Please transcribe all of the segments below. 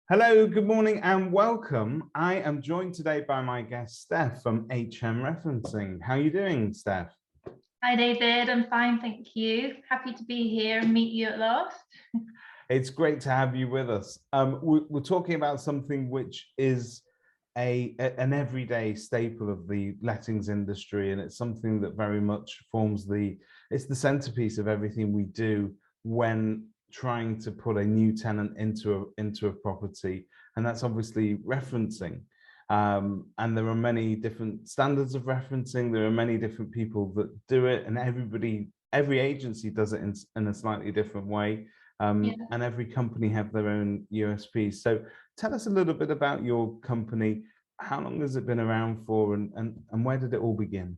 Hello, good morning and welcome. I am joined today by my guest, Steph from HM Referencing. How are you doing, Steph? Hi, David. I'm fine, thank you. Happy to be here and meet you at last. It's great to have you with us. We're talking about something which is an everyday staple of the lettings industry, and it's something that very much it's the centerpiece of everything we do when trying to put a new tenant into a property, and that's obviously referencing. And there are many different standards of referencing. There are many different people that do it, and every agency does it in a slightly different way. And every company have their own USPs. So tell us a little bit about your company. How long has it been around for, and where did it all begin?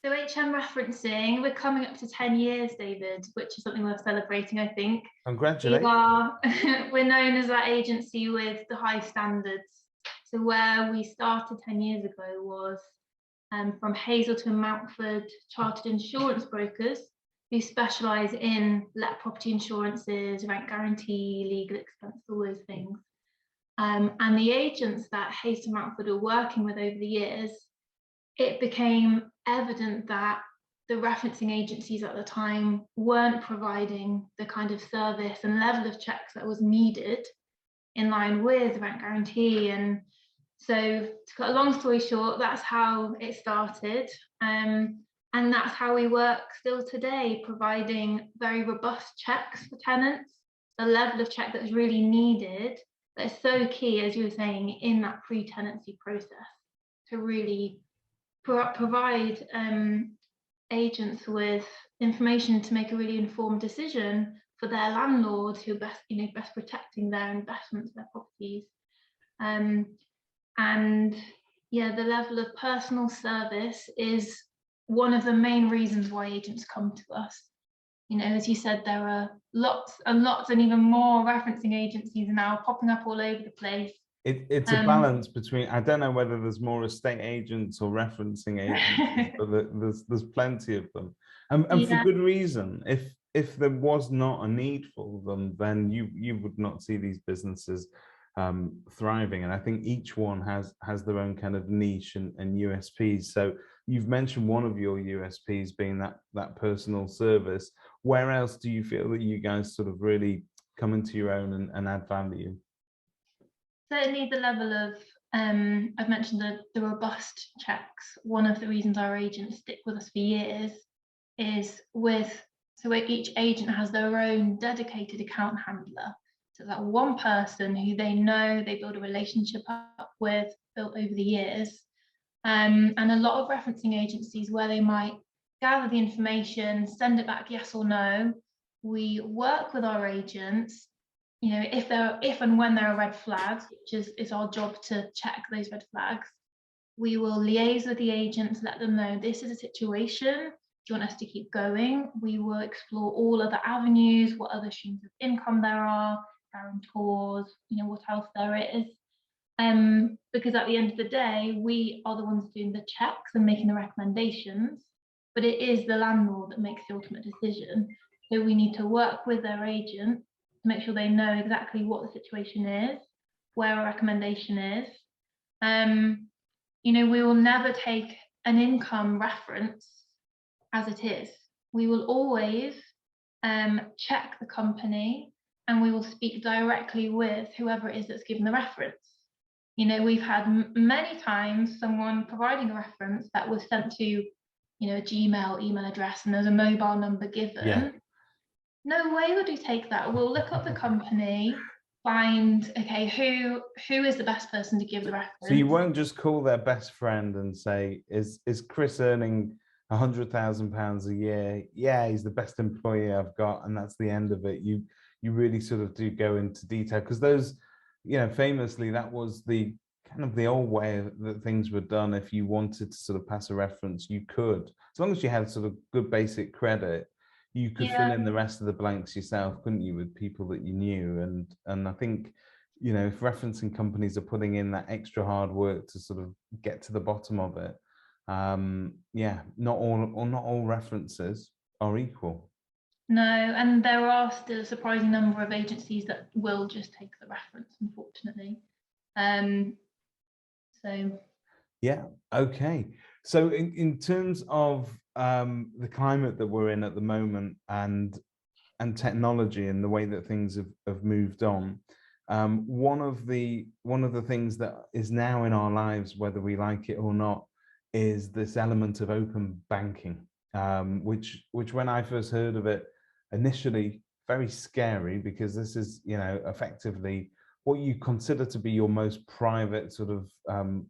So HM Referencing, we're coming up to 10 years, David, which is something worth celebrating, I think. Congratulations. We're known as that agency with the high standards. So where we started 10 years ago was from Hazelton Mountford chartered insurance brokers who specialise in let property insurances, rent guarantee, legal expense, all those things. And the agents that Hazelton Mountford were working with over the years, it became evident that the referencing agencies at the time weren't providing the kind of service and level of checks that was needed in line with rent guarantee. And so, to cut a long story short, that's how it started. And that's how we work still today, providing very robust checks for tenants, the level of check that's really needed, that is so key, as you were saying, in that pre-tenancy process, to really provide agents with information to make a really informed decision for their landlords who are best protecting their investments, their properties. And yeah, the level of personal service is one of the main reasons why agents come to us. You know, as you said, there are lots and lots and even more referencing agencies now popping up all over the place. It's a balance between, I don't know whether there's more estate agents or referencing agents, but there's plenty of them. And for good reason. If there was not a need for them, then you would not see these businesses thriving. And I think each one has their own kind of niche and USPs. So you've mentioned one of your USPs being that personal service. Where else do you feel that you guys sort of really come into your own and add value? Certainly the level of, I've mentioned the robust checks. One of the reasons our agents stick with us for years is so each agent has their own dedicated account handler. So that one person who they know, they build a relationship up with, built over the years. And a lot of referencing agencies where they might gather the information, send it back yes or no. We work with our agents. You know, if and when there are red flags, which is our job to check those red flags, we will liaise with the agents, let them know this is a situation. Do you want us to keep going? We will explore all other avenues, what other streams of income there are, guarantors, you know, what else there is. Because at the end of the day, we are the ones doing the checks and making the recommendations, but it is the landlord that makes the ultimate decision. So we need to work with their agent to make sure they know exactly what the situation is, where a recommendation is. You know, we will never take an income reference as it is. We will always check the company, and we will speak directly with whoever it is that's given the reference. You know, we've had many times someone providing a reference that was sent to, you know, a Gmail email address, and there's a mobile number given. Yeah. No way would we take that. We'll look up the company, find, okay, who is the best person to give the reference. So you won't just call their best friend and say, is Chris earning £100,000 a year? Yeah, he's the best employee I've got, and that's the end of it. You really sort of do go into detail, because those, you know, famously, that was the kind of the old way that things were done. If you wanted to sort of pass a reference, you could, as long as you had sort of good basic credit, you could fill in the rest of the blanks yourself, couldn't you, with people that you knew? And I think, you know, if referencing companies are putting in that extra hard work to sort of get to the bottom of it, yeah, not all references are equal. No, and there are still a surprising number of agencies that will just take the reference, unfortunately. So Yeah, okay. So in terms of the climate that we're in at the moment and technology and the way that things have moved on, one of the things that is now in our lives, whether we like it or not, is this element of open banking, which when I first heard of it initially, very scary, because this is, you know, effectively what you consider to be your most private sort of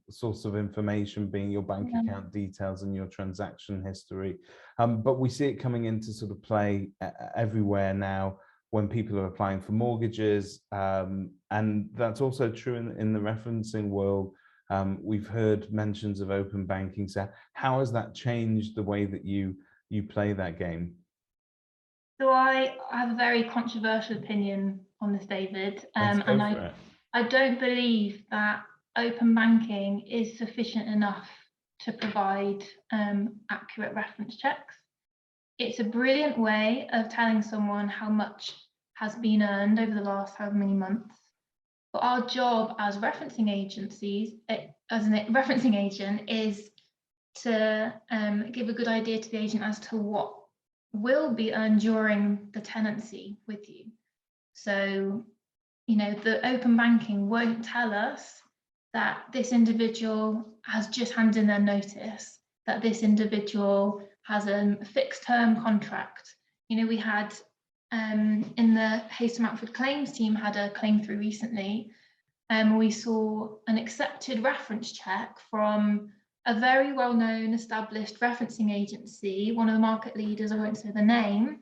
source of information, being your bank account details and your transaction history. But we see it coming into sort of play everywhere now when people are applying for mortgages. And that's also true in the referencing world. We've heard mentions of open banking. So how has that changed the way that you play that game? So I have a very controversial opinion on this, David, Let's go and for it. I don't believe that open banking is sufficient enough to provide accurate reference checks. It's a brilliant way of telling someone how much has been earned over the last however many months. But our job as referencing agencies, as a referencing agent, is to give a good idea to the agent as to what will be earned during the tenancy with you. So, you know, the open banking won't tell us that this individual has just handed in their notice, that this individual has a fixed term contract. You know, we had in the Hastem Mountford claims team had a claim through recently, and we saw an accepted reference check from a very well-known established referencing agency, one of the market leaders, I won't say the name.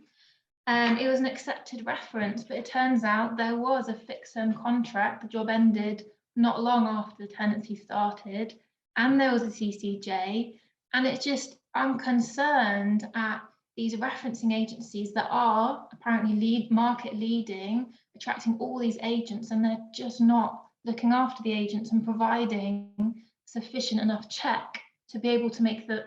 It was an accepted reference, but it turns out there was a fixed term contract. The job ended not long after the tenancy started, and there was a CCJ. And it's just, I'm concerned at these referencing agencies that are apparently market leading, attracting all these agents, and they're just not looking after the agents and providing sufficient enough check to be able to make the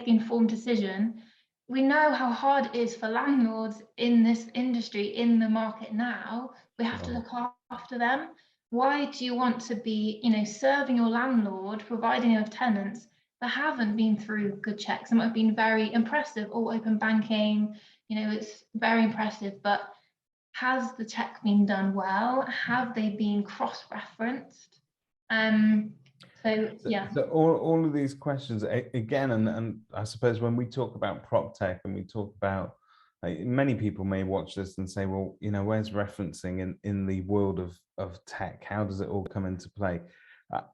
informed decision. We know how hard it is for landlords in this industry, in the market now. We have to look after them. Why do you want to be, you know, serving your landlord, providing of tenants that haven't been through good checks? And might have been very impressive, all open banking, you know, it's very impressive, but has the check been done well? Have they been cross-referenced? So yeah. So all of these questions again, and I suppose when we talk about prop tech and we talk about, many people may watch this and say, well, you know, where's referencing in the world of tech? How does it all come into play?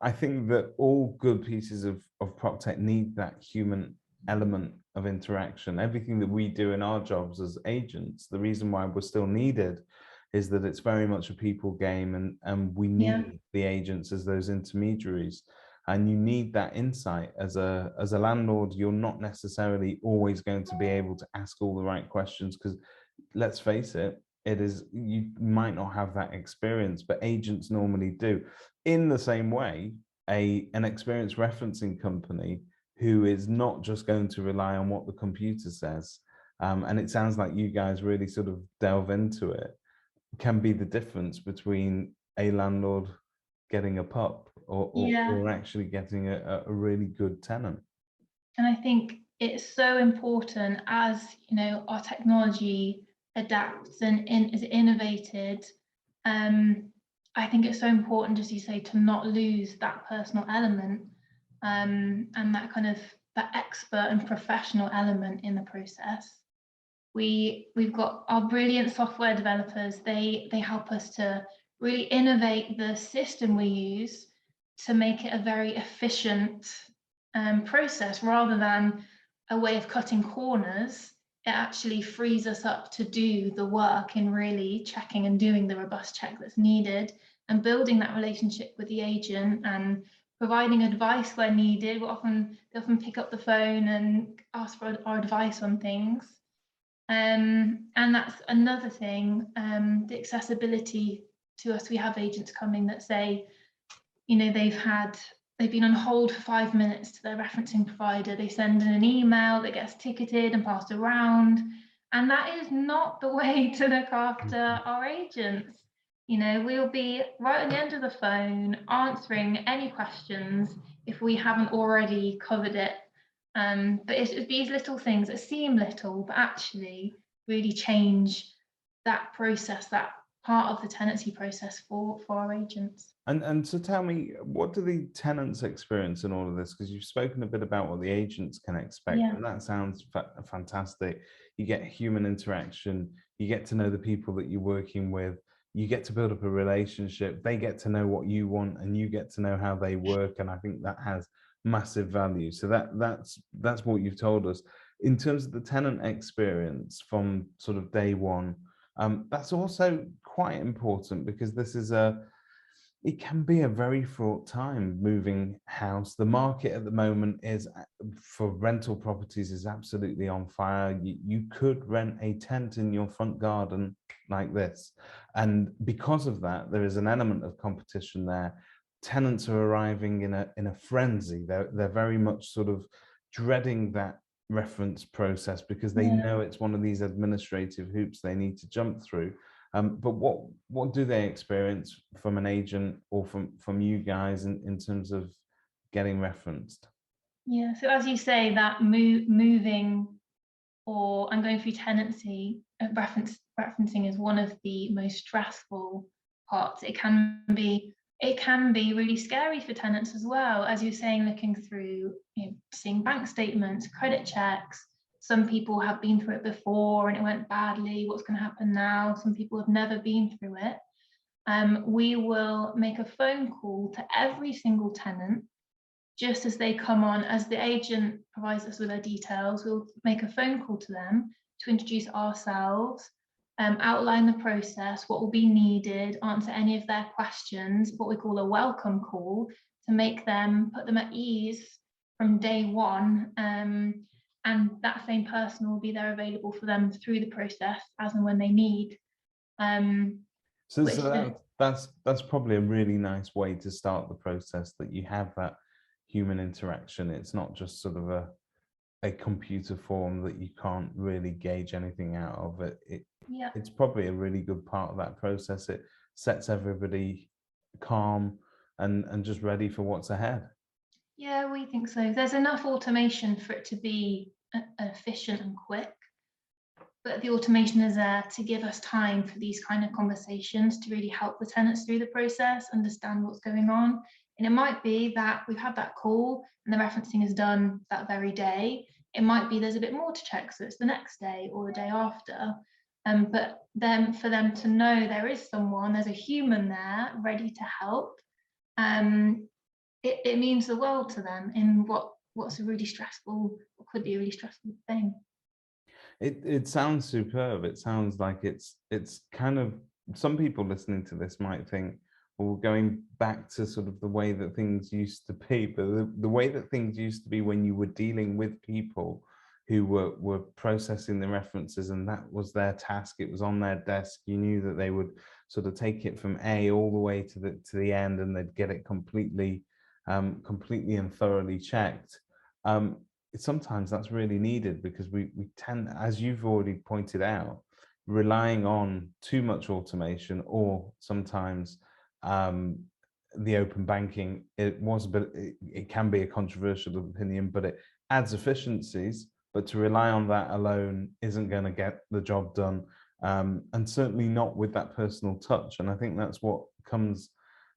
I think that all good pieces of prop tech need that human element of interaction. Everything that we do in our jobs as agents, the reason why we're still needed is that it's very much a people game, and we need the agents as those intermediaries. And you need that insight as a landlord. You're not necessarily always going to be able to ask all the right questions, because let's face it, you might not have that experience, but agents normally do. In the same way, an experienced referencing company who is not just going to rely on what the computer says, and it sounds like you guys really sort of delve into it, can be the difference between a landlord getting a pup or actually getting a really good tenant. And I think it's so important, as you know, our technology adapts and is innovated. I think it's so important, as you say, to not lose that personal element, and that kind of that expert and professional element in the process. We've got our brilliant software developers. They help us to really innovate the system we use to make it a very efficient process, rather than a way of cutting corners. It actually frees us up to do the work in really checking and doing the robust check that's needed, and building that relationship with the agent and providing advice where needed. They often pick up the phone and ask for our advice on things. And that's another thing, the accessibility to us. We have agents coming that say, you know, they've been on hold for 5 minutes to their referencing provider. They send in an email that gets ticketed and passed around, And that is not the way to look after our agents. You know, we'll be right on the end of the phone answering any questions if we haven't already covered it. But it's these little things that seem little, but actually really change that process, that part of the tenancy process for our agents. And so tell me, what do the tenants experience in all of this? Because you've spoken a bit about what the agents can expect, Yeah. and that sounds fantastic. You get human interaction, you get to know the people that you're working with, you get to build up a relationship, they get to know what you want, and you get to know how they work. And I think that has massive value. So that's what you've told us. In terms of the tenant experience from sort of day one, that's also quite important, because this is it can be a very fraught time moving house. The market at the moment is for rental properties is absolutely on fire. You could rent a tent in your front garden like this. And because of that, there is an element of competition there. Tenants are arriving in a frenzy. They're very much sort of dreading that reference process, because they know it's one of these administrative hoops they need to jump through. But what do they experience from an agent or from you guys in terms of getting referenced? Yeah, so as you say, that moving or and going through tenancy, referencing is one of the most stressful parts. It can be really scary for tenants as well, as you're saying, looking through, seeing bank statements, credit checks. Some people have been through it before and it went badly. What's going to happen now? Some people have never been through it. We will make a phone call to every single tenant just as they come on. As the agent provides us with their details, we'll make a phone call to them to introduce ourselves, outline the process, what will be needed, answer any of their questions, what we call a welcome call, to make them, put them at ease from day one. And that same person will be there available for them through the process as and when they need. So that's probably a really nice way to start the process, that you have that human interaction. It's not just sort of a computer form that you can't really gauge anything out of. It's probably a really good part of that process. It sets everybody calm and just ready for what's ahead. Yeah, we think so. There's enough automation for it to be efficient and quick, but the automation is there to give us time for these kind of conversations, to really help the tenants through the process, understand what's going on. And it might be that we've had that call and the referencing is done that very day. It might be there's a bit more to check, so it's the next day or the day after. But then for them to know there is someone, there's a human there ready to help, it means the world to them in what's a really stressful, or could be a really stressful thing. It sounds superb. It sounds like it's kind of, some people listening to this might think, well, going back to sort of the way that things used to be, but the way that things used to be when you were dealing with people who were processing the references, and that was their task. It was on their desk. You knew that they would sort of take it from A all the way to the end, and they'd get it completely and thoroughly checked. Sometimes that's really needed, because we tend, as you've already pointed out, relying on too much automation, or sometimes the open banking, it can be a controversial opinion, but it adds efficiencies, but to rely on that alone isn't going to get the job done, and certainly not with that personal touch. And I think that's what comes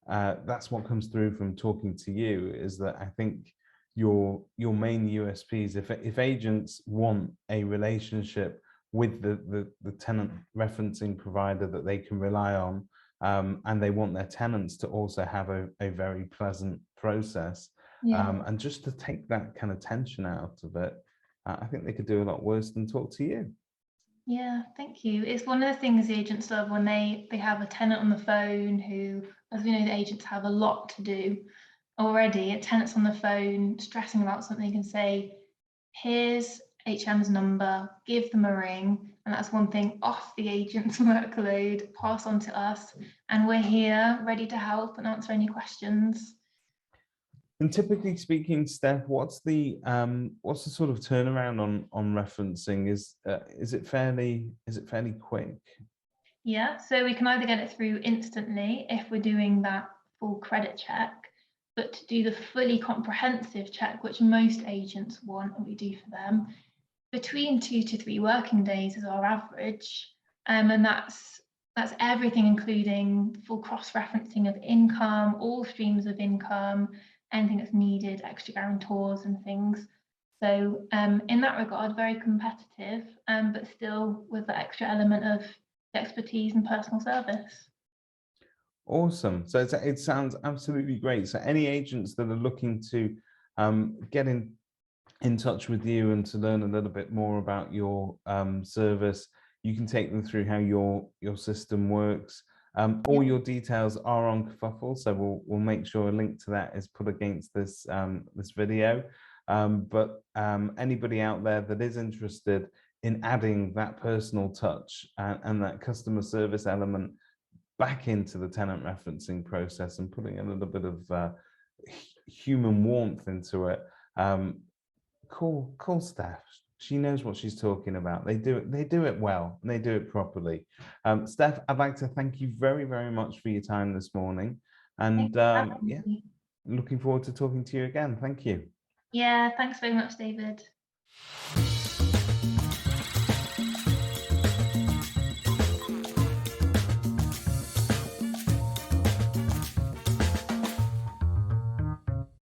through from talking to you, is that I think your main USPs, if agents want a relationship with the tenant referencing provider that they can rely on, and they want their tenants to also have a very pleasant process, and just to take that kind of tension out of it, I think they could do a lot worse than talk to you. Yeah, thank you. It's one of the things the agents love, when they have a tenant on the phone who, as we know, the agents have a lot to do already. A tenant's on the phone stressing about something, and say, here's HM's number, give them a ring. And that's one thing off the agent's workload, pass on to us, and we're here ready to help and answer any questions. And typically speaking, Steph, what's the sort of turnaround on referencing? Is it fairly quick? Yeah, so we can either get it through instantly if we're doing that full credit check, but to do the fully comprehensive check, which most agents want and we do for them, between 2 to 3 working days is our average. And that's everything, including full cross-referencing of income, all streams of income, anything that's needed, extra guarantors and things. So in that regard, very competitive, but still with the extra element of expertise and personal service. Awesome. So it sounds absolutely great. So any agents that are looking to get in touch with you and to learn a little bit more about your service, you can take them through how your system works. All your details are on Kerfuffle, so we'll make sure a link to that is put against this this video. But anybody out there that is interested in adding that personal touch and that customer service element back into the tenant referencing process and putting a little bit of human warmth into it, call Steph. She knows what she's talking about. They do it well, and they do it properly. Steph, I'd like to thank you very, very much for your time this morning. And yeah, looking forward to talking to you again. Thank you. Yeah, thanks very much, David.